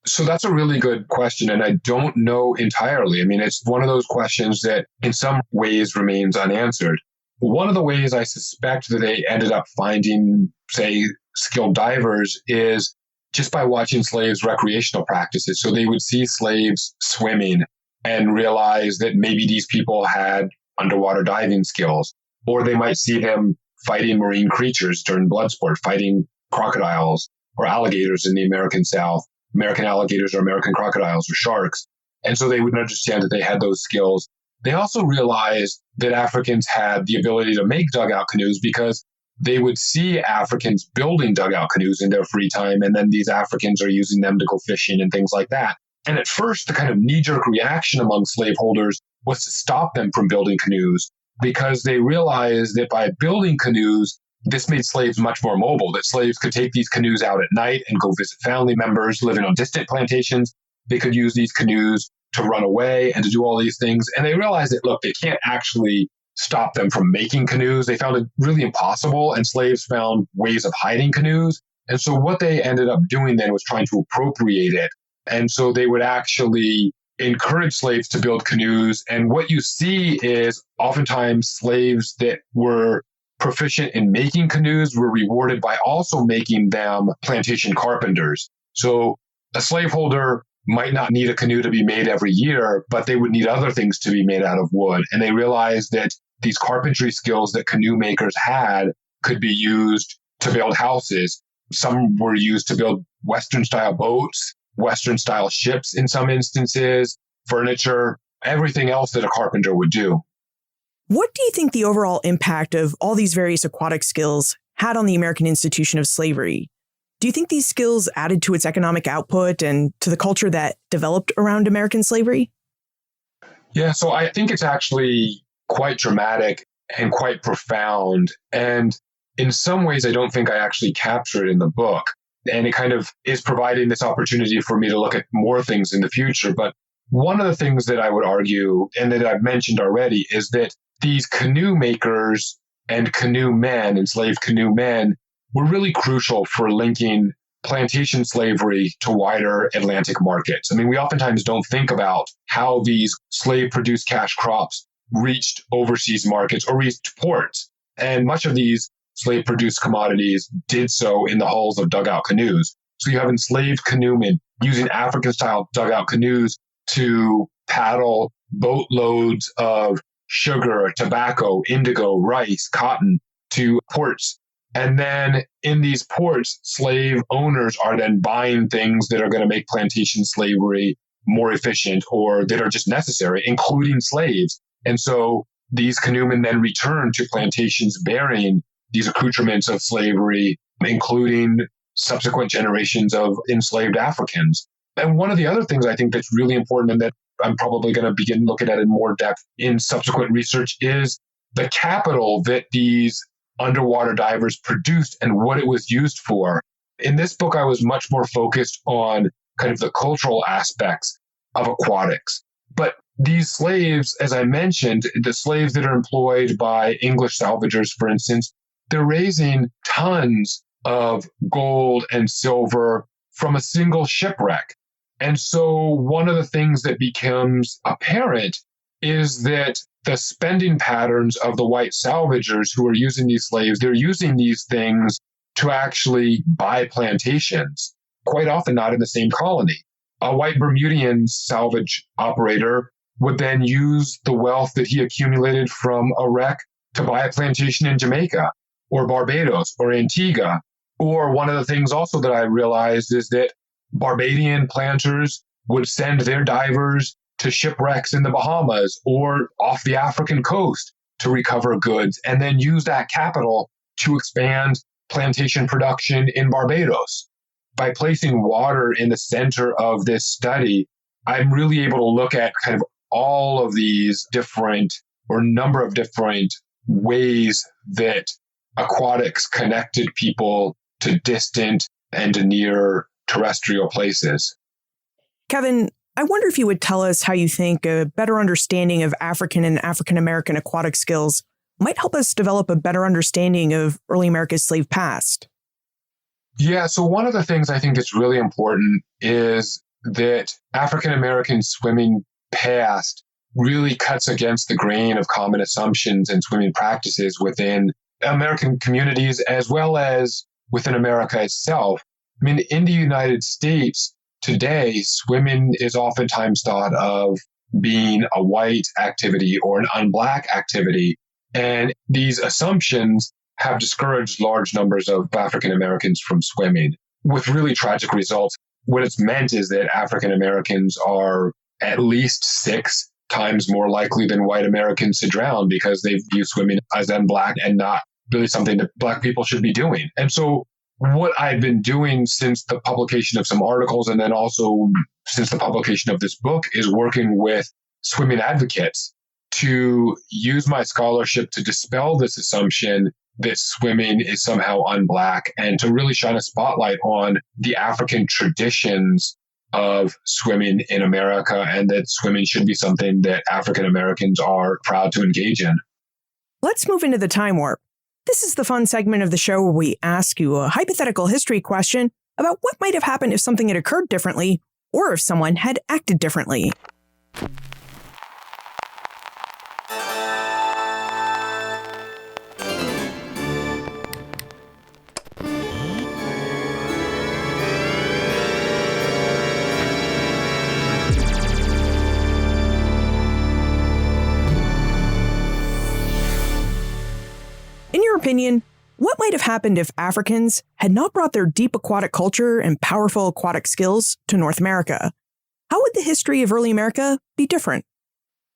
So that's a really good question, and I don't know entirely. I mean, it's one of those questions that in some ways remains unanswered. One of the ways I suspect that they ended up finding, say, skilled divers is just by watching slaves' recreational practices. So they would see slaves swimming and realize that maybe these people had underwater diving skills, or they might see them fighting marine creatures during blood sport, fighting crocodiles or alligators in the American South, American alligators or American crocodiles or sharks. And so they would understand that they had those skills. They also realized that Africans had the ability to make dugout canoes because they would see Africans building dugout canoes in their free time, and then these Africans are using them to go fishing and things like that. And at first, the kind of knee-jerk reaction among slaveholders was to stop them from building canoes, because they realized that by building canoes, this made slaves much more mobile, that slaves could take these canoes out at night and go visit family members living on distant plantations. They could use these canoes to run away and to do all these things. And they realized that, look, they can't actually stop them from making canoes. They found it really impossible, and slaves found ways of hiding canoes. And so what they ended up doing then was trying to appropriate it. And so they would actually encourage slaves to build canoes. And what you see is oftentimes slaves that were proficient in making canoes were rewarded by also making them plantation carpenters. So a slaveholder might not need a canoe to be made every year, but they would need other things to be made out of wood. And they realized that these carpentry skills that canoe makers had could be used to build houses. Some were used to build Western-style boats, Western-style ships in some instances, furniture, everything else that a carpenter would do. What do you think the overall impact of all these various aquatic skills had on the American institution of slavery? Do you think these skills added to its economic output and to the culture that developed around American slavery? Yeah, so I think it's actually quite dramatic and quite profound. And in some ways, I don't think I actually capture it in the book. And it kind of is providing this opportunity for me to look at more things in the future. But one of the things that I would argue, and that I've mentioned already, is that these canoe makers and canoe men, enslaved canoe men, were really crucial for linking plantation slavery to wider Atlantic markets. I mean, we oftentimes don't think about how these slave-produced cash crops reached overseas markets or reached ports. And much of these slave-produced commodities did so in the hulls of dugout canoes. So you have enslaved canoemen using African-style dugout canoes to paddle boatloads of sugar, tobacco, indigo, rice, cotton to ports. And then in these ports, slave owners are then buying things that are going to make plantation slavery more efficient or that are just necessary, including slaves. And so these canoemen then return to plantations bearing these accoutrements of slavery, including subsequent generations of enslaved Africans. And one of the other things I think that's really important and that I'm probably going to begin looking at in more depth in subsequent research is the capital that these underwater divers produced and what it was used for. In this book, I was much more focused on kind of the cultural aspects of aquatics. But these slaves, as I mentioned, the slaves that are employed by English salvagers, for instance, they're raising tons of gold and silver from a single shipwreck. And so one of the things that becomes apparent is that the spending patterns of the white salvagers who are using these slaves, they're using these things to actually buy plantations, quite often not in the same colony. A white Bermudian salvage operator would then use the wealth that he accumulated from a wreck to buy a plantation in Jamaica or Barbados or Antigua. Or one of the things also that I realized is that Barbadian planters would send their divers to shipwrecks in the Bahamas or off the African coast to recover goods and then use that capital to expand plantation production in Barbados. By placing water in the center of this study, I'm really able to look at kind of all of these different or number of different ways that aquatics connected people to distant and to near terrestrial places. Kevin, I wonder if you would tell us how you think a better understanding of African and African American aquatic skills might help us develop a better understanding of early America's slave past. Yeah, so one of the things I think that's really important is that African American swimming past really cuts against the grain of common assumptions and swimming practices within American communities as well as within America itself. I mean, in the United States today, swimming is oftentimes thought of being a white activity or an unblack activity. And these assumptions have discouraged large numbers of African Americans from swimming with really tragic results. What it's meant is that African Americans are at least 6 times more likely than white Americans to drown because they view swimming as unblack and not really something that Black people should be doing. And so what I've been doing since the publication of some articles and then also since the publication of this book is working with swimming advocates to use my scholarship to dispel this assumption that swimming is somehow unblack and to really shine a spotlight on the African traditions of swimming in America and that swimming should be something that African Americans are proud to engage in. Let's move into the time warp. This is the fun segment of the show where we ask you a hypothetical history question about what might have happened if something had occurred differently or if someone had acted differently. In your opinion, what might have happened if Africans had not brought their deep aquatic culture and powerful aquatic skills to North America? How would the history of early America be different?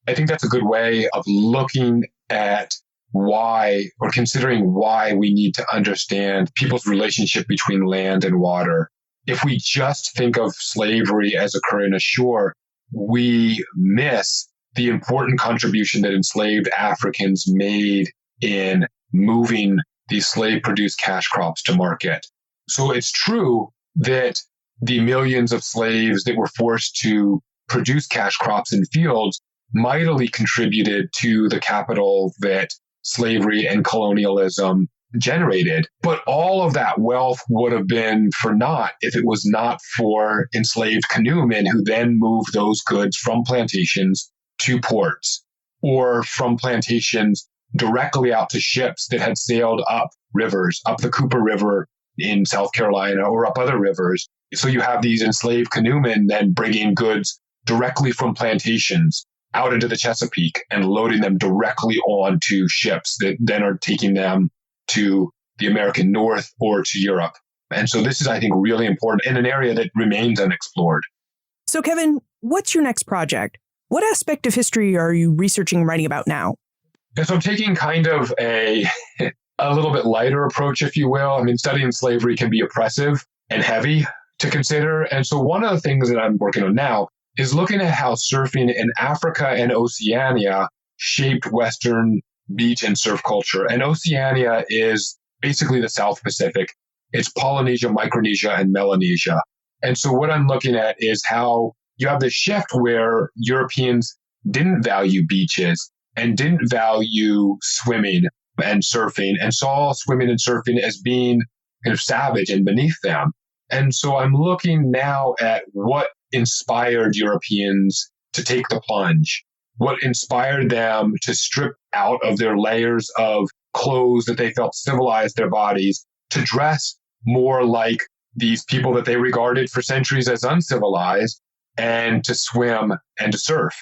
I think that's a good way of looking at why or considering why we need to understand people's relationship between land and water. If we just think of slavery as occurring ashore, we miss the important contribution that enslaved Africans made in moving these slave-produced cash crops to market. So it's true that the millions of slaves that were forced to produce cash crops in fields mightily contributed to the capital that slavery and colonialism generated. But all of that wealth would have been for naught if it was not for enslaved canoemen who then moved those goods from plantations to ports or from plantations directly out to ships that had sailed up rivers, up the Cooper River in South Carolina or up other rivers. So you have these enslaved canoemen then bringing goods directly from plantations out into the Chesapeake and loading them directly onto ships that then are taking them to the American North or to Europe. And so this is, I think, really important in an area that remains unexplored. So, Kevin, what's your next project? What aspect of history are you researching and writing about now? And so I'm taking kind of a little bit lighter approach, if you will. I mean, studying slavery can be oppressive and heavy to consider. And so one of the things that I'm working on now is looking at how surfing in Africa and Oceania shaped Western beach and surf culture. And Oceania is basically the South Pacific. It's Polynesia, Micronesia, and Melanesia. And so what I'm looking at is how you have this shift where Europeans didn't value beaches and didn't value swimming and surfing and saw swimming and surfing as being kind of savage and beneath them. And so I'm looking now at what inspired Europeans to take the plunge, what inspired them to strip out of their layers of clothes that they felt civilized their bodies, to dress more like these people that they regarded for centuries as uncivilized, and to swim and to surf.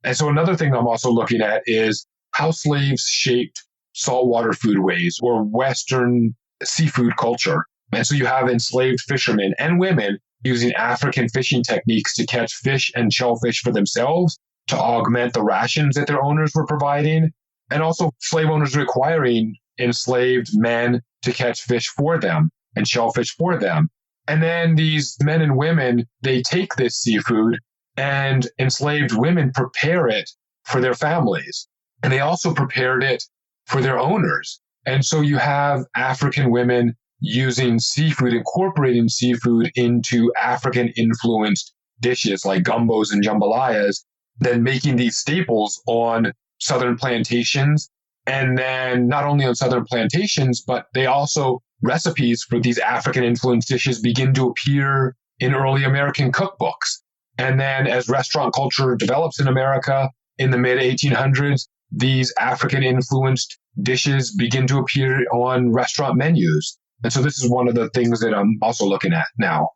And so another thing I'm also looking at is how slaves shaped saltwater foodways or Western seafood culture. And so you have enslaved fishermen and women using African fishing techniques to catch fish and shellfish for themselves to augment the rations that their owners were providing, and also slave owners requiring enslaved men to catch fish for them and shellfish for them. And then these men and women, they take this seafood and enslaved women prepare it for their families. And they also prepared it for their owners. And so you have African women using seafood, incorporating seafood into African-influenced dishes like gumbos and jambalayas, then making these staples on southern plantations. And then not only on southern plantations, but they also recipes for these African-influenced dishes begin to appear in early American cookbooks. And then as restaurant culture develops in America in the mid-1800s, these African-influenced dishes begin to appear on restaurant menus. And so this is one of the things that I'm also looking at now.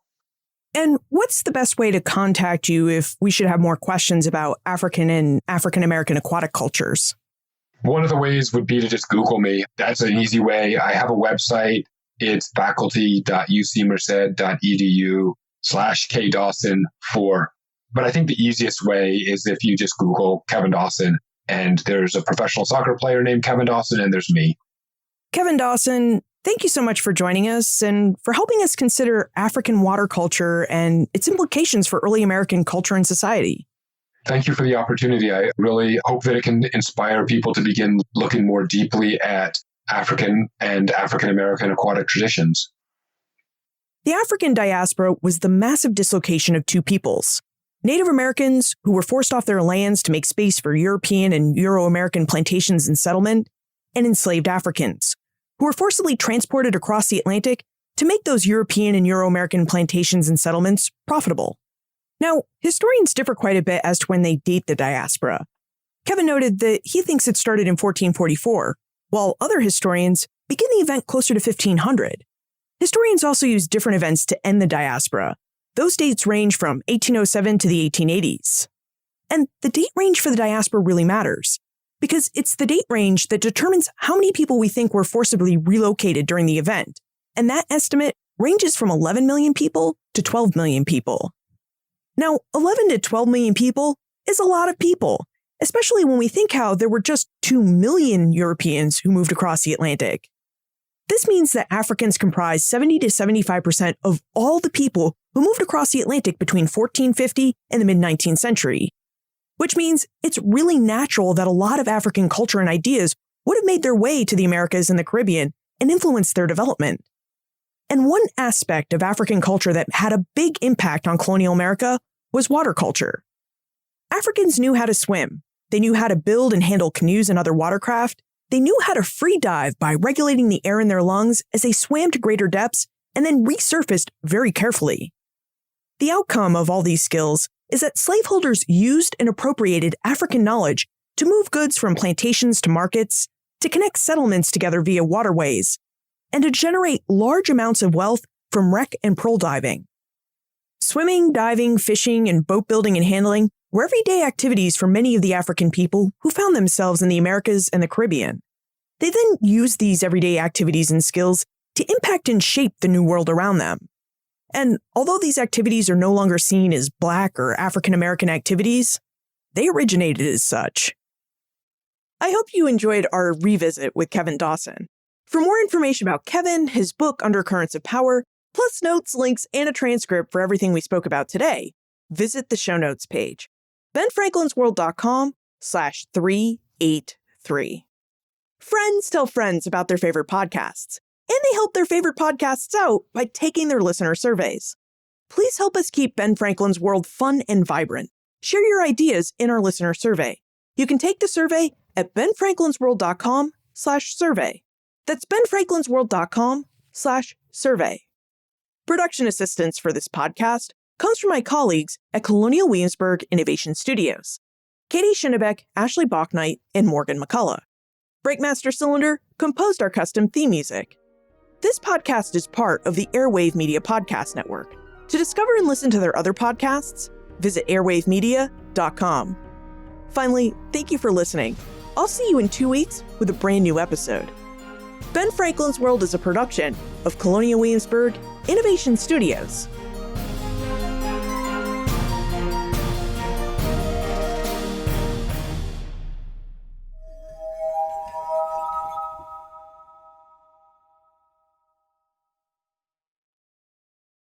And what's the best way to contact you if we should have more questions about African and African-American aquatic cultures? One of the ways would be to just Google me. That's an easy way. I have a website. It's faculty.ucmerced.edu/KDawson4. But I think the easiest way is if you just Google Kevin Dawson, and there's a professional soccer player named Kevin Dawson, and there's me. Kevin Dawson, thank you so much for joining us and for helping us consider African water culture and its implications for early American culture and society. Thank you for the opportunity. I really hope that it can inspire people to begin looking more deeply at African and African-American aquatic traditions. The African diaspora was the massive dislocation of two peoples. Native Americans, who were forced off their lands to make space for European and Euro-American plantations and settlement, and enslaved Africans, who were forcibly transported across the Atlantic to make those European and Euro-American plantations and settlements profitable. Now, historians differ quite a bit as to when they date the diaspora. Kevin noted that he thinks it started in 1444, while other historians begin the event closer to 1500. Historians also use different events to end the diaspora. Those dates range from 1807 to the 1880s. And the date range for the diaspora really matters, because it's the date range that determines how many people we think were forcibly relocated during the event. And that estimate ranges from 11 million people to 12 million people. Now, 11 to 12 million people is a lot of people, especially when we think how there were just 2 million Europeans who moved across the Atlantic. This means that Africans comprise 70 to 75% of all the people who moved across the Atlantic between 1450 and the mid-19th century, which means it's really natural that a lot of African culture and ideas would have made their way to the Americas and the Caribbean and influenced their development. And one aspect of African culture that had a big impact on colonial America was water culture. Africans knew how to swim. They knew how to build and handle canoes and other watercraft. They knew how to free dive by regulating the air in their lungs as they swam to greater depths and then resurfaced very carefully. The outcome of all these skills is that slaveholders used and appropriated African knowledge to move goods from plantations to markets, to connect settlements together via waterways, and to generate large amounts of wealth from wreck and pearl diving. Swimming, diving, fishing, and boat building and handling were everyday activities for many of the African people who found themselves in the Americas and the Caribbean. They then used these everyday activities and skills to impact and shape the new world around them. And although these activities are no longer seen as Black or African American activities, they originated as such. I hope you enjoyed our revisit with Kevin Dawson. For more information about Kevin, his book Undercurrents of Power, plus notes, links, and a transcript for everything we spoke about today, visit the show notes page, benfranklinsworld.com/383. Friends tell friends about their favorite podcasts, and they help their favorite podcasts out by taking their listener surveys. Please help us keep Ben Franklin's World fun and vibrant. Share your ideas in our listener survey. You can take the survey at benfranklinsworld.com/survey. That's benfranklinsworld.com/survey. Production assistance for this podcast comes from my colleagues at Colonial Williamsburg Innovation Studios, Katie Schinnebeck, Ashley Bachknight, and Morgan McCullough. Breakmaster Cylinder composed our custom theme music. This podcast is part of the Airwave Media Podcast Network. To discover and listen to their other podcasts, visit airwavemedia.com. Finally, thank you for listening. I'll see you in 2 weeks with a brand new episode. Ben Franklin's World is a production of Colonial Williamsburg Innovation Studios.